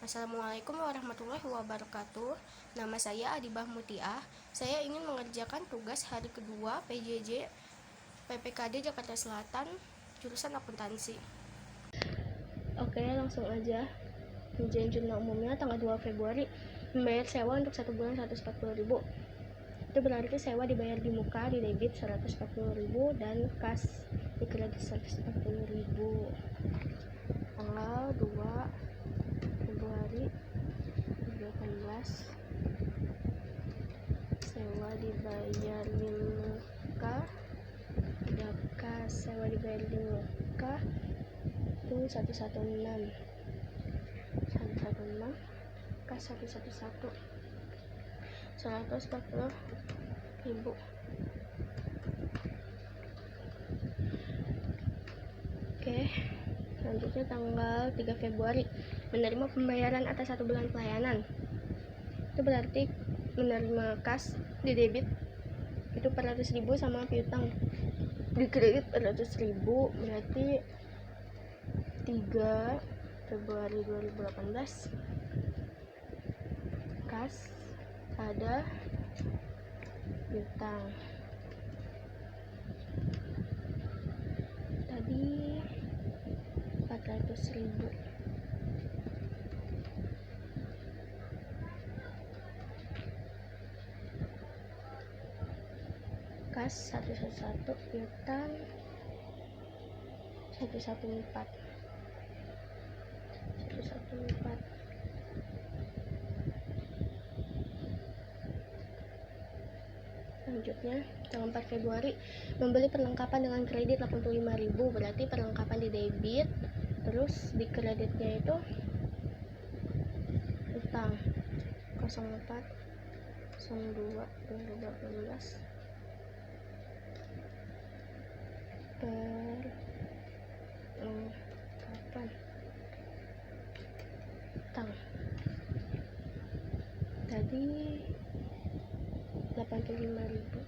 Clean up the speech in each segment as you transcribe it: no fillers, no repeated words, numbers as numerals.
Assalamualaikum warahmatullahi wabarakatuh. Nama saya Adibah Mutiah. Saya ingin mengerjakan tugas hari kedua PJJ PPKD Jakarta Selatan, jurusan akuntansi. Oke, langsung aja. Perjanjian jurnal umumnya tanggal 2 Februari, membayar sewa untuk 1 bulan 140.000. Itu berarti sewa dibayar di muka, di debit 140.000 dan kas di kredit 140.000. Tanggal 2 Februari 2018, sewa dibayar di muka, ada kas sewa dibayar di muka itu 116 kas 111 140.000. Oke, selanjutnya tanggal 3 Februari menerima pembayaran atas 1 bulan pelayanan. Itu berarti menerima kas di debit itu 400.000 sama piutang di kredit 400.000, berarti 3 Februari 2018 kas ada piutang tadi 400.000. Kas 111, piutang 114. Selanjutnya tanggal 4 Februari membeli perlengkapan dengan kredit 85.000, berarti perlengkapan di debit, terus di kreditnya itu utang 04/02/2018 perlengkapan utang tadi 85.000.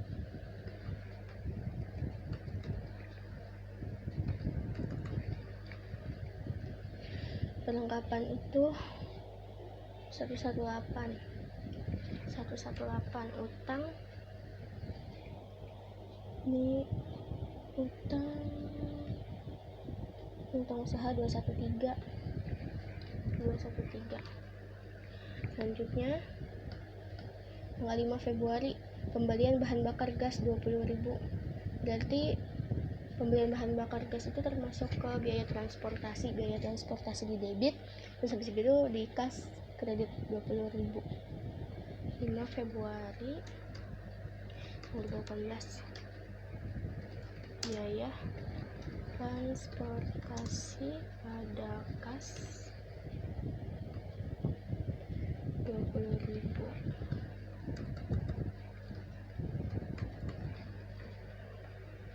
Perlengkapan itu 118 utang ini utang usaha 213. Selanjutnya tanggal 5 Februari pembelian bahan bakar gas 20.000, berarti pembelian bahan bakar gas itu termasuk ke biaya transportasi di debit, terus habis itu di kas kredit 20.000. 5 Februari 2018 biaya transportasi pada kas 20.000.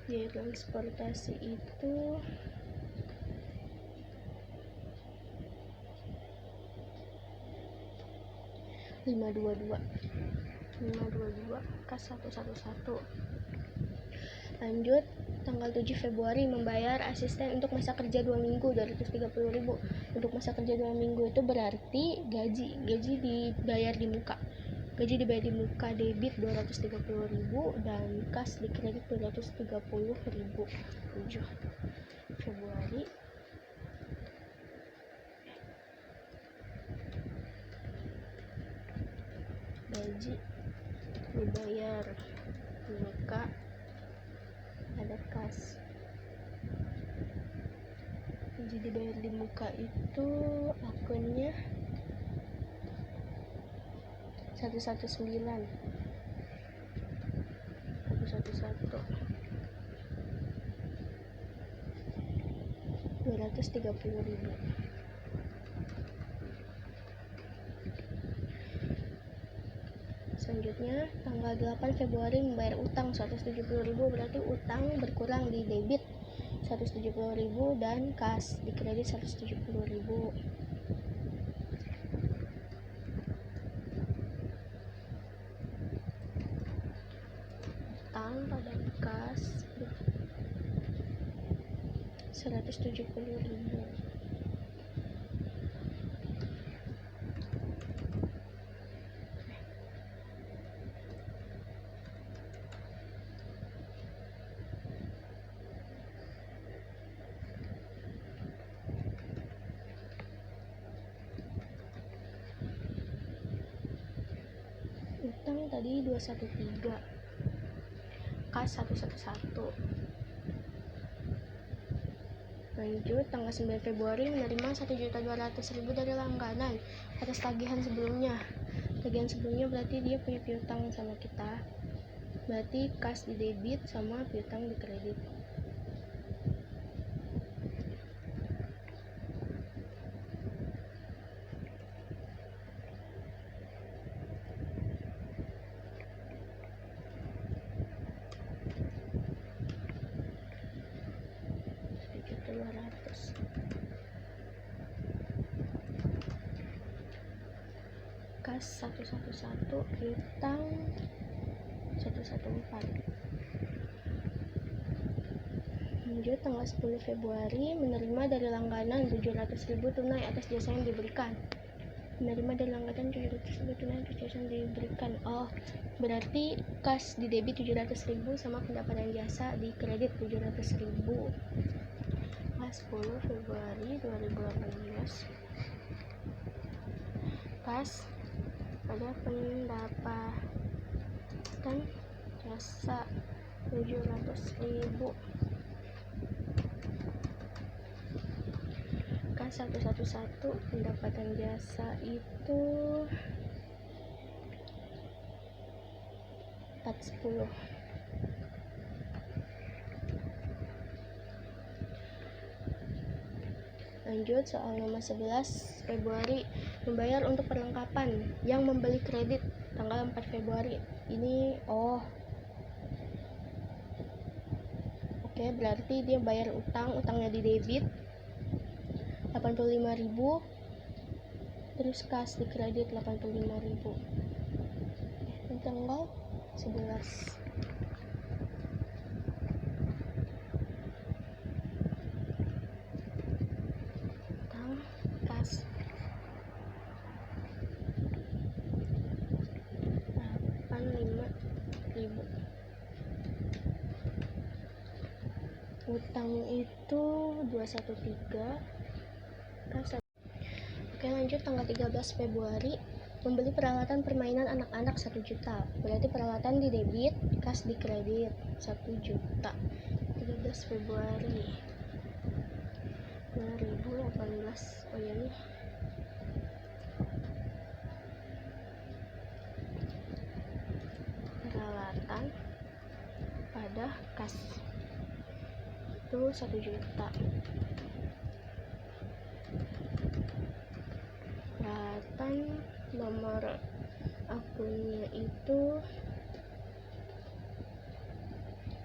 Biaya transportasi itu 522 kas 111. Lanjut tanggal 7 Februari membayar asisten untuk masa kerja 2 minggu 230.000. Untuk masa kerja 2 minggu itu berarti gaji dibayar di muka. Gaji dibayar di muka debit 230.000 dan kas di kredit 230.000. 7 Februari gaji dibayar di muka ada kas. Gaji dibayar di muka itu akunnya 111 230.000. Selanjutnya tanggal 8 Februari membayar utang 170.000, berarti utang berkurang di debit 170.000 dan kas di kredit 170.000. Utang pada kas 170.000. tadi 213, kas 111. Lanjut, tanggal 9 Februari menerima 1.200.000 dari langganan atas tagihan sebelumnya. Tagihan sebelumnya berarti dia punya piutang sama kita. Berarti kas di debit sama piutang di kredit. Kas 111, piutang 114. Lanjut, tanggal 10 Februari menerima dari langganan 700.000 tunai atas jasa yang diberikan. Menerima dari langganan 700.000 tunai atas jasa yang diberikan. Oh, berarti kas di debit 700.000 sama pendapatan jasa di kredit 700.000. Kas 10 Februari 2018. Kas pada pendapatan jasa 700.000. Kas 111 pendapatan jasa itu 410. Lanjut, soal nomor 11 Februari membayar untuk perlengkapan yang membeli kredit tanggal 4 Februari. Ini oke, berarti dia bayar utangnya di debit 85.000, terus kas di kredit 85.000. Tanggal 11. Kas 85.000. Utang itu 213. Kas. Oke, lanjut, tanggal 13 Februari membeli peralatan permainan anak-anak 1 juta. Berarti peralatan di debit, kas di kredit 1 juta. 13 Februari 2018. Oh ya nih. Peralatan pada kas itu 1 juta. Peralatan nomor akunnya itu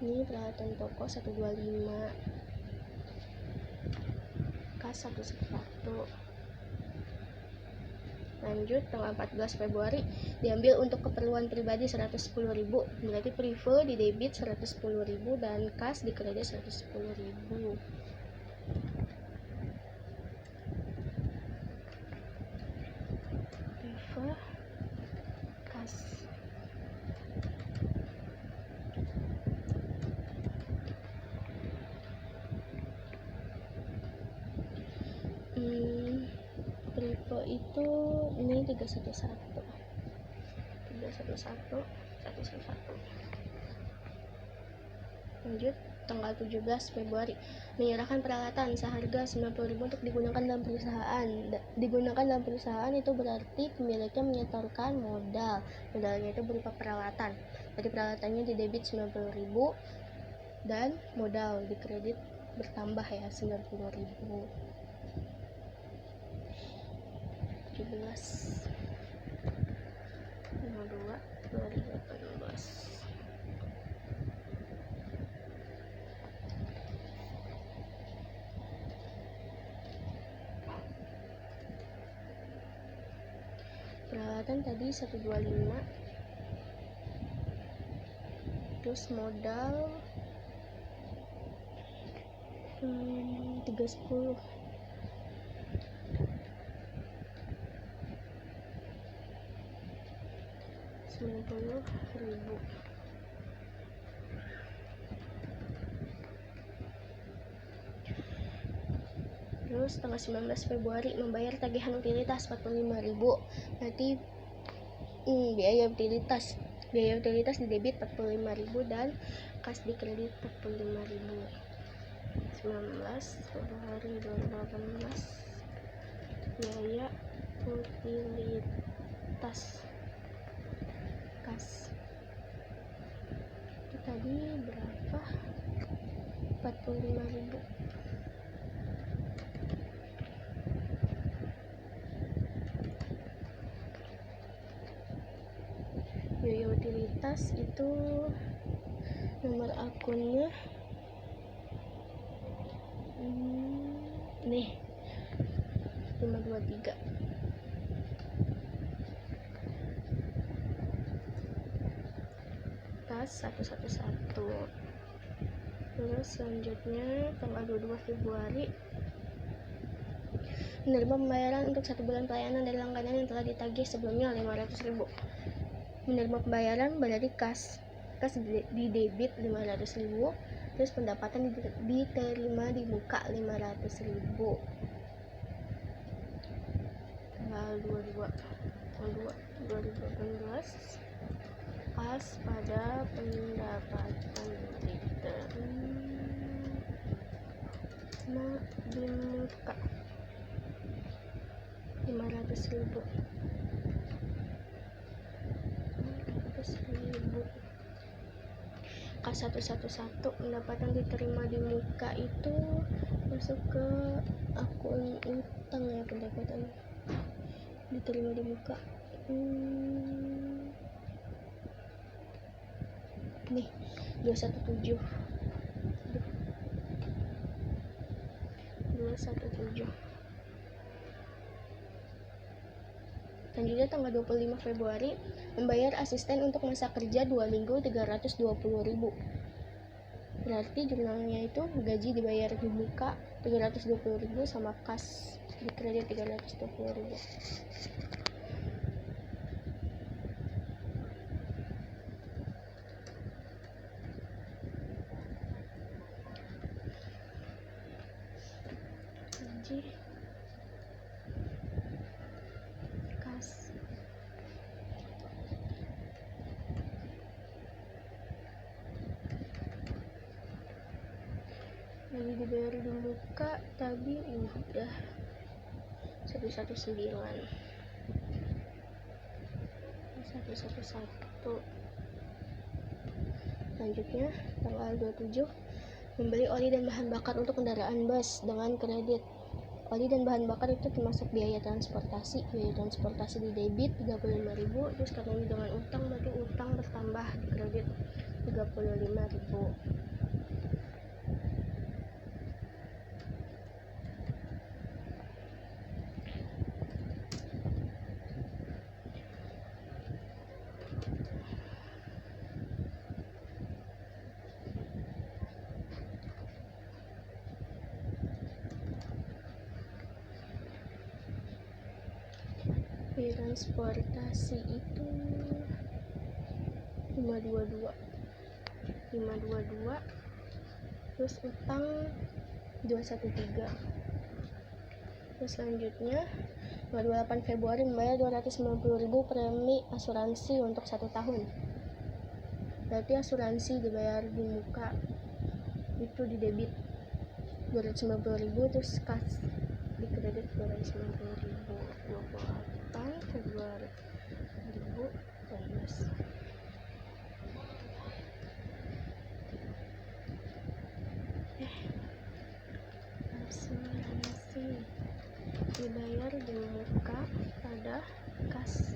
ini peralatan toko 125, kas 111. Lanjut, tanggal 14 Februari diambil untuk keperluan pribadi 110.000. Berarti prive di debit 110.000 dan kas di kredit 110.000. Prive, kas. Prive itu ini 311. Lanjut, tanggal 17 Februari menyerahkan peralatan seharga 90.000 untuk digunakan dalam perusahaan. Digunakan dalam perusahaan itu berarti pemiliknya menyetorkan modalnya itu berupa peralatan. Jadi peralatannya di debit 90.000 dan modal di kredit bertambah ya 90.000. 17 02 2018. Peralatan tadi 125, terus modal 310. Rp90.000. Terus tanggal 19 Februari membayar tagihan utilitas 45.000. Berarti biaya utilitas Biaya utilitas di debit 45.000 dan kas di kredit 45.000. 19 Februari 2018. Biaya utilitas kas itu tadi berapa? 45.000. Biaya utilitas itu nomor akunnya nih 523. Tas 111. Terus selanjutnya tanggal 22 Februari menerima pembayaran untuk 1 bulan pelayanan dari langganan yang telah ditagih sebelumnya 500.000. Menerima pembayaran berarti kas di debit 500.000, terus pendapatan diterima di muka 500.000. Tanggal 2018 as pada pendapatan diterima di muka 500.000. K111 pendapatan diterima di muka itu masuk ke akun utang ya, pendapatan diterima di muka nih 217. Selanjutnya tanggal 25 Februari membayar asisten untuk masa kerja 2 minggu 320.000. Berarti jumlahnya itu gaji dibayar di muka 320.000 sama kas di kredit 320.000. Gaji kas lagi dibayar di muka tadi udah 111. Selanjutnya tanggal 27 membeli oli dan bahan bakar untuk kendaraan bus dengan kredit. Oli dan bahan bakar itu termasuk biaya transportasi di debit 35.000, terus karena ini dengan utang berarti utang bertambah di kredit 35.000. Transportasi itu 522, terus utang 213. Terus selanjutnya 28 Februari membayar 290.000 premi asuransi untuk 1 tahun. Berarti asuransi dibayar di muka itu di debit 290.000, terus kas di kredit 290.000. 28 Februari 2018. Asuransi dibayar di muka pada kas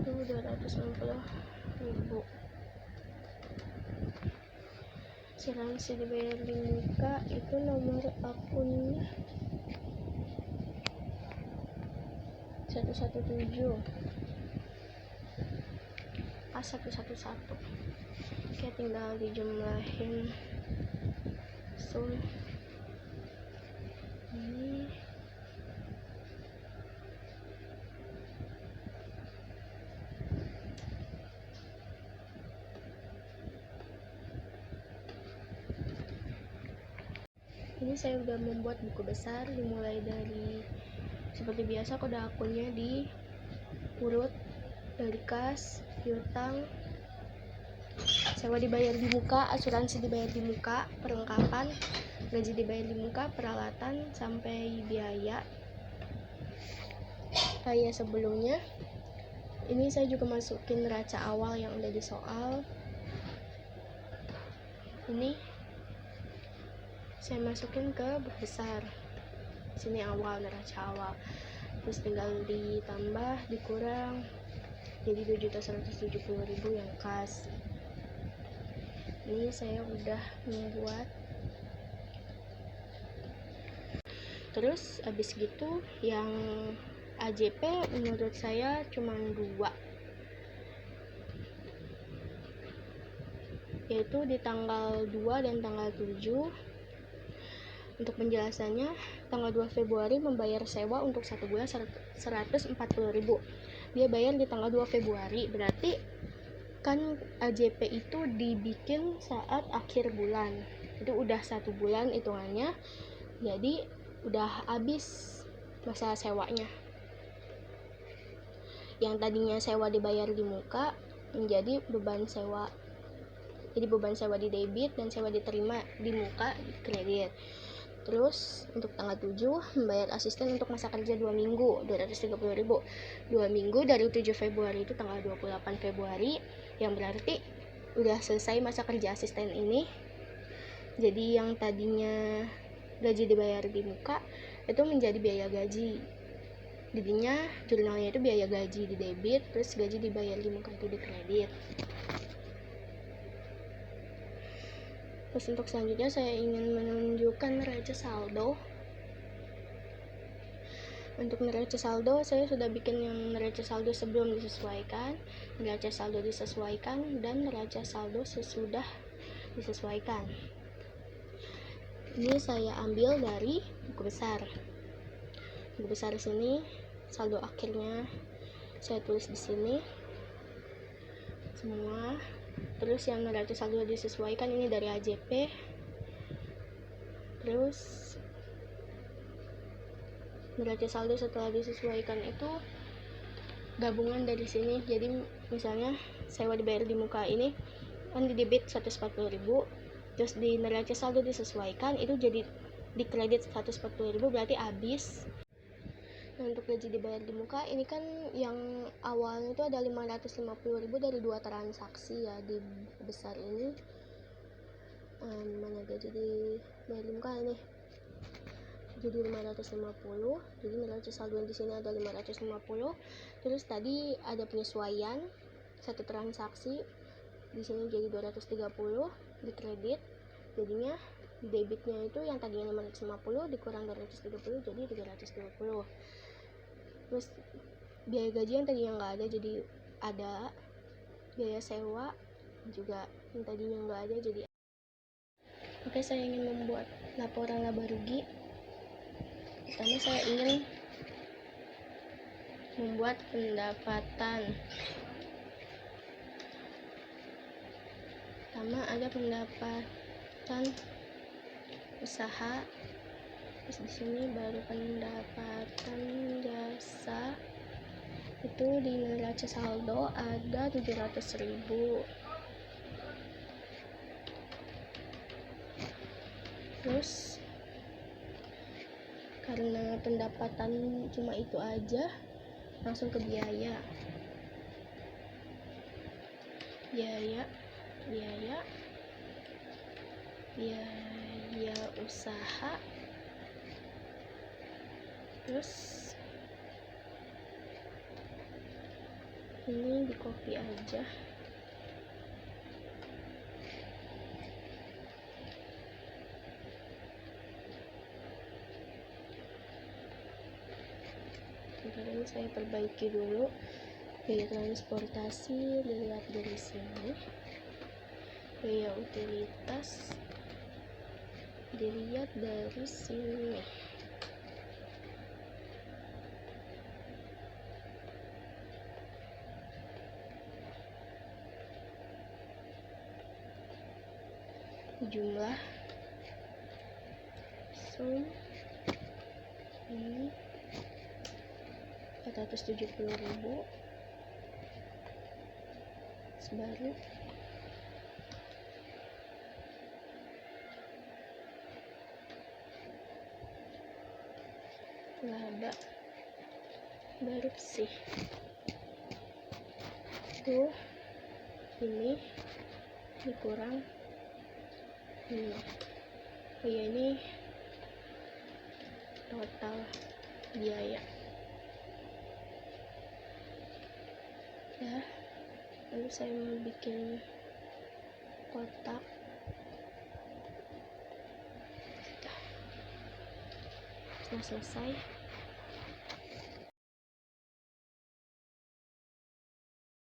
itu 290.000. Asuransi dibayar di muka itu nomor akunnya 117 A111. Oke, tinggal dijumlahin sum ini saya udah membuat buku besar, dimulai dari seperti biasa kode akunnya diurut dari kas piutang, sewa dibayar di muka, asuransi dibayar di muka, perlengkapan, gaji dibayar di muka, peralatan, sampai biaya. Kayak sebelumnya, ini saya juga masukin neraca awal yang udah di soal. Ini saya masukin ke buku besar. Sini awal, neraca awal. Terus tinggal ditambah, dikurang, jadi 2.170.000 yang kas. Ini saya udah membuat. Terus abis gitu yang AJP menurut saya cuma 2, yaitu di tanggal 2 dan tanggal 7. Untuk penjelasannya, tanggal 2 Februari membayar sewa untuk 1 bulan 140.000. Dia bayar di tanggal 2 Februari, berarti kan AJP itu dibikin saat akhir bulan. Itu udah 1 bulan hitungannya, jadi udah habis masa sewanya. Yang tadinya sewa dibayar di muka menjadi beban sewa. Jadi beban sewa di debit dan sewa diterima di muka di kredit. Terus untuk tanggal 7 membayar asisten untuk masa kerja 2 minggu 230.000. 2 minggu dari 7 Februari itu tanggal 28 Februari, yang berarti udah selesai masa kerja asisten ini. Jadi yang tadinya gaji dibayar di muka itu menjadi biaya gaji. Jadinya jurnalnya itu biaya gaji di debit, terus gaji dibayar di muka itu di kredit. Terus untuk selanjutnya saya ingin menunjukkan neraca saldo. Untuk neraca saldo saya sudah bikin yang neraca saldo sebelum disesuaikan, neraca saldo disesuaikan, dan neraca saldo sesudah disesuaikan. Ini saya ambil dari buku besar. Buku besar sini saldo akhirnya saya tulis di sini semua. Terus yang neraca saldo disesuaikan ini dari AJP. Terus neraca saldo setelah disesuaikan itu gabungan dari sini. Jadi misalnya sewa dibayar di muka ini kan di debit 140.000, terus di neraca saldo disesuaikan itu jadi di kredit 140.000, berarti habis. Nah, untuk gaji dibayar di muka ini kan yang awalnya itu ada 550.000 dari 2 transaksi ya di besar ini. Mana gaji dibayar di muka ini jadi 550, jadi neraca saldo di sini ada 550. Terus tadi ada penyesuaian 1 transaksi di sini jadi 230 di kredit, jadinya di debitnya itu yang tadinya 550 dikurang 230 jadi 320. Terus biaya gaji yang tadinya nggak ada jadi ada, biaya sewa juga yang tadinya nggak ada jadi. Oke, saya ingin membuat laporan laba rugi. Pertama saya ingin membuat pendapatan. Pertama ada pendapatan usaha. Terus di sini baru pendapatan jasa. Itu di neraca saldo ada 700.000. Terus karena pendapatan cuma itu aja, langsung ke biaya usaha. Terus ini di copy aja. Sebentar, ini saya perbaiki dulu. Biaya transportasi dilihat dari sini, biaya utilitas dilihat dari sini. Jumlah sum ini 470.000. baru. Laba baru sih tuh, ini kurang ini. Oh ya, ini total biaya ya. Lalu saya mau bikin kotak. Sudah selesai.